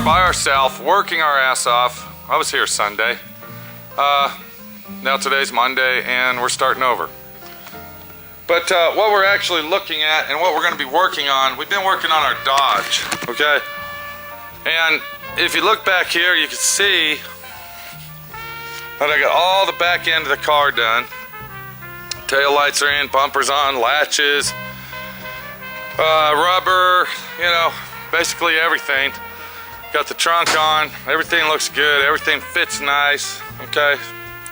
by ourselves, working our ass off. I was here Sunday. Now today's Monday and we're starting over. But what we're actually looking at and what we're going to be working on, we've been working on our Dodge, okay? And if you look back here, you can see that I got all the back end of the car done. Tail lights are in, bumpers on, latches, rubber, you know, basically everything. Got the trunk on, everything looks good, everything fits nice, okay?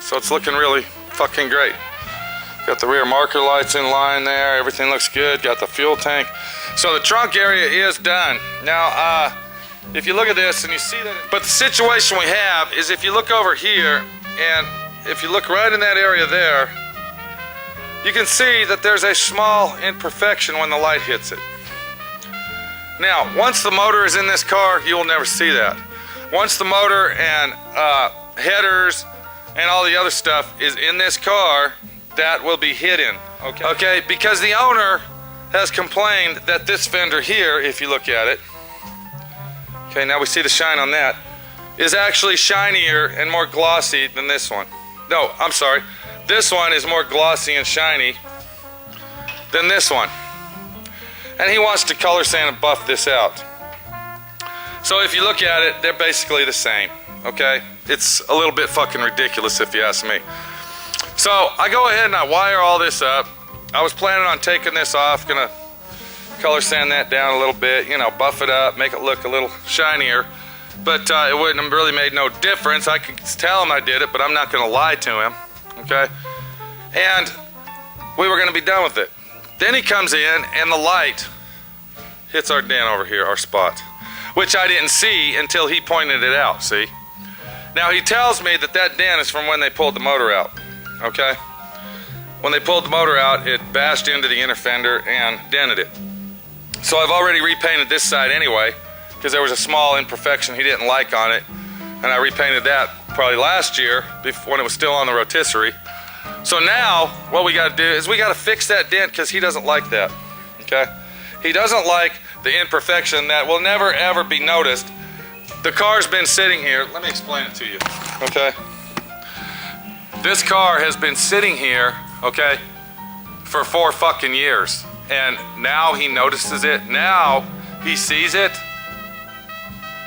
So it's looking really fucking great. Got the rear marker lights in line there, everything looks good, got the fuel tank. So the trunk area is done. Now, if you look at this and you see that, but the situation we have is if you look over here and if you look right in that area there, you can see that there's a small imperfection when the light hits it. Now, once the motor is in this car, you will never see that. Once the motor and headers and all the other stuff is in this car, that will be hidden, okay? Okay, because the owner has complained that this fender here, if you look at it, okay, now we see the shine on that, is actually shinier and more glossy than this one. No, I'm sorry. This one is more glossy and shiny than this one. And he wants to color sand and buff this out. So if you look at it, they're basically the same, okay? It's a little bit fucking ridiculous if you ask me. So I go ahead and I wire all this up. I was planning on taking this off, gonna color sand that down a little bit, you know, buff it up, make it look a little shinier. But it wouldn't have really made no difference. I could tell him I did it, but I'm not gonna lie to him, okay? And we were gonna be done with it. Then he comes in and the light hits our dent over here, our spot, which I didn't see until he pointed it out, see? Now he tells me that that dent is from when they pulled the motor out, okay? When they pulled the motor out, it bashed into the inner fender and dented it. So I've already repainted this side anyway, because there was a small imperfection he didn't like on it, and I repainted that probably last year when it was still on the rotisserie. So now, what we gotta do is we gotta fix that dent because he doesn't like that, okay? He doesn't like the imperfection that will never ever be noticed. The car's been sitting here, let me explain it to you, okay? This car has been sitting here, okay, for 4 fucking years. And now he notices it, now he sees it,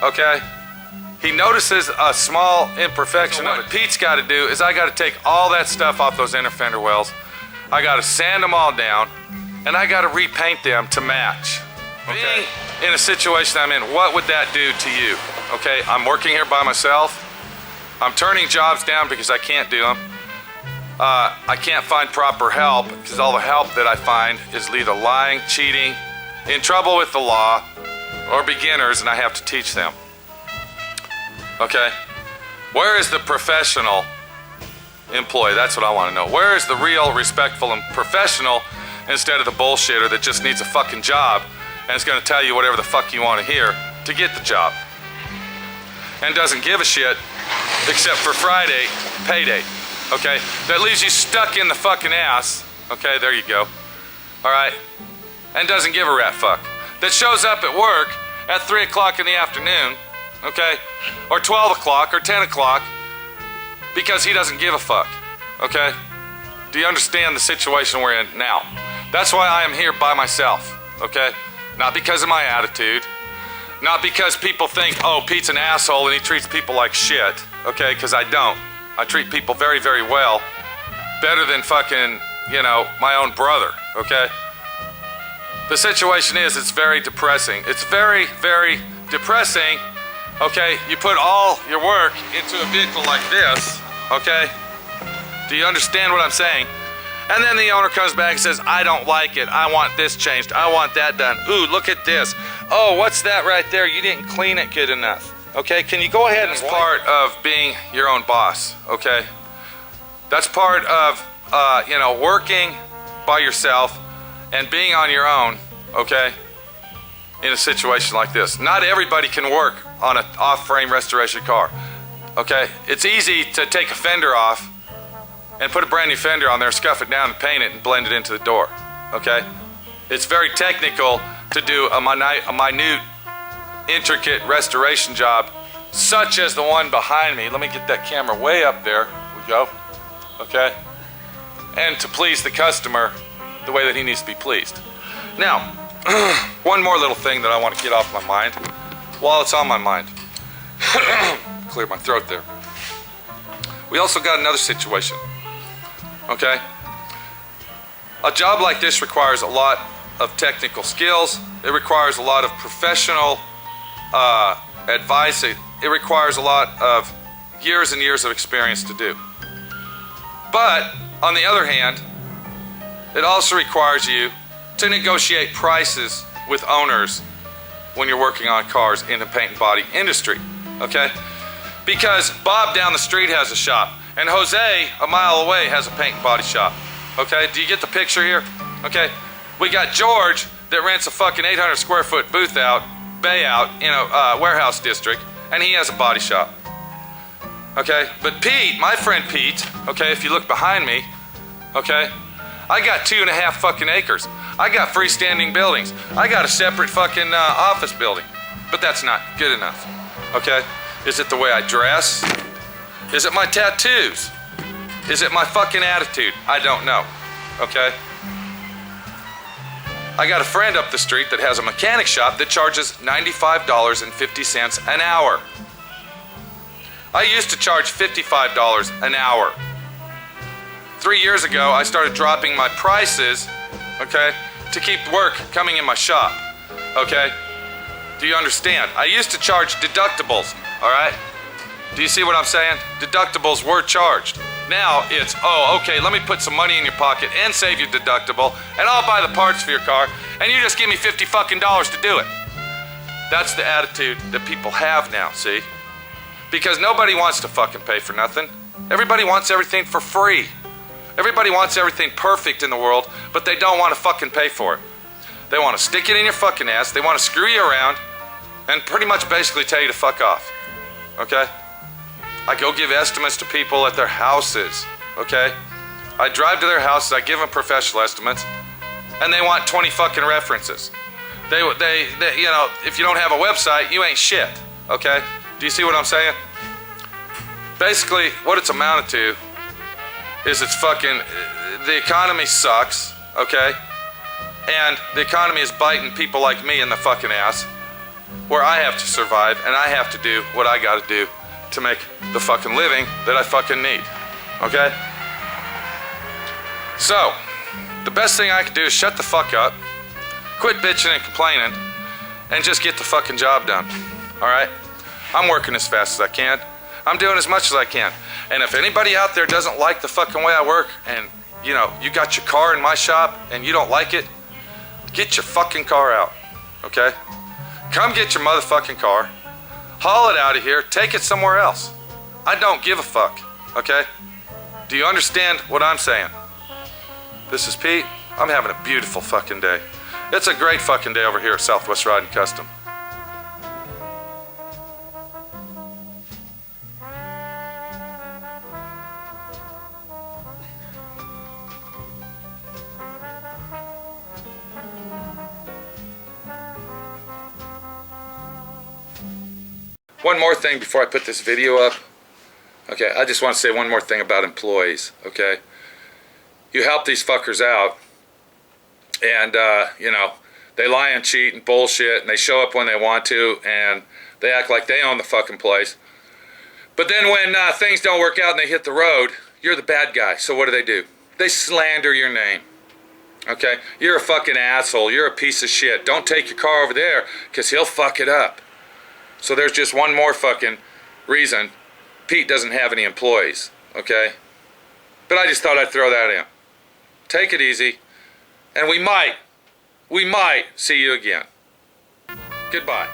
okay? He notices a small imperfection. So what Pete's got to do is I got to take all that stuff off those inner fender wells. I got to sand them all down, and I got to repaint them to match. Okay. Being in a situation I'm in, what would that do to you? Okay, I'm working here by myself. I'm turning jobs down because I can't do them. I can't find proper help because all the help that I find is either lying, cheating, in trouble with the law, or beginners, and I have to teach them. Okay, where is the professional employee? That's what I want to know. Where is the real, respectful, and professional instead of the bullshitter that just needs a fucking job and is going to tell you whatever the fuck you want to hear to get the job and doesn't give a shit except for Friday payday, okay? That leaves you stuck in the fucking ass, okay? There you go, all right? And doesn't give a rat fuck. That shows up at work at 3 o'clock in the afternoon, okay, or 12 o'clock or 10 o'clock because he doesn't give a fuck, okay? Do you understand the situation we're in now? That's why I am here by myself, okay? Not because of my attitude, not because people think, oh, Pete's an asshole and he treats people like shit, okay, because I don't. I treat people very, very well, better than fucking, you know, my own brother, okay? The situation is, it's very depressing. It's very, very depressing. Okay, you put all your work into a vehicle like this, okay? Do you understand what I'm saying? And then the owner comes back and says, I don't like it. I want this changed. I want that done. Ooh, look at this. Oh, what's that right there? You didn't clean it good enough. Okay, can you go ahead and... That's part of being your own boss, okay? That's part of, you know, working by yourself and being on your own, okay? In a situation like this. Not everybody can work on an off-frame restoration car, okay? It's easy to take a fender off and put a brand new fender on there, scuff it down and paint it and blend it into the door, okay? It's very technical to do a minute intricate restoration job, such as the one behind me. Let me get that camera way up there. We go. Okay? And to please the customer the way that he needs to be pleased. Now, one more little thing that I want to get off my mind while it's on my mind. Clear my throat there. We also got another situation. Okay? A job like this requires a lot of technical skills. It requires a lot of professional advice. It requires a lot of years and years of experience to do. But, on the other hand, it also requires you to negotiate prices with owners when you're working on cars in the paint and body industry. Okay? Because Bob down the street has a shop, and Jose a mile away has a paint and body shop. Okay? Do you get the picture here? Okay? We got George that rents a fucking 800 square foot booth out, bay out in a warehouse district, and he has a body shop. Okay? But Pete, my friend Pete, okay, if you look behind me, okay, I got 2.5 fucking acres. I got freestanding buildings. I got a separate fucking office building. But that's not good enough. Okay? Is it the way I dress? Is it my tattoos? Is it my fucking attitude? I don't know. Okay? I got a friend up the street that has a mechanic shop that charges $95.50 an hour. I used to charge $55 an hour. 3 years ago, I started dropping my prices, okay, to keep work coming in my shop, okay? Do you understand? I used to charge deductibles, all right? Do you see what I'm saying? Deductibles were charged. Now it's, oh, okay, let me put some money in your pocket and save your deductible, and I'll buy the parts for your car, and you just give me $50 fucking to do it. That's the attitude that people have now, see? Because nobody wants to fucking pay for nothing. Everybody wants everything for free. Everybody wants everything perfect in the world, but they don't want to fucking pay for it. They want to stick it in your fucking ass, they want to screw you around, and pretty much basically tell you to fuck off. Okay? I go give estimates to people at their houses, okay? I drive to their houses, I give them professional estimates, and they want 20 fucking references. They you know, if you don't have a website, you ain't shit, okay? Do you see what I'm saying? Basically, what it's amounted to is it's fucking, the economy sucks, okay? And the economy is biting people like me in the fucking ass, where I have to survive and I have to do what I gotta do to make the fucking living that I fucking need, okay? So, the best thing I can do is shut the fuck up, quit bitching and complaining, and just get the fucking job done, alright? I'm working as fast as I can. I'm doing as much as I can. And if anybody out there doesn't like the fucking way I work, and, you know, you got your car in my shop and you don't like it, get your fucking car out, okay? Come get your motherfucking car, haul it out of here, take it somewhere else. I don't give a fuck, okay? Do you understand what I'm saying? This is Pete. I'm having a beautiful fucking day. It's a great fucking day over here at Southwest Riding Custom. One more thing before I put this video up. Okay, I just want to say one more thing about employees, okay? You help these fuckers out, and, you know, they lie and cheat and bullshit, and they show up when they want to, and they act like they own the fucking place. But then when things don't work out and they hit the road, you're the bad guy. So what do? They slander your name. Okay? You're a fucking asshole. You're a piece of shit. Don't take your car over there, because he'll fuck it up. So there's just one more fucking reason Pete doesn't have any employees, okay? But I just thought I'd throw that in. Take it easy, and we might see you again. Goodbye.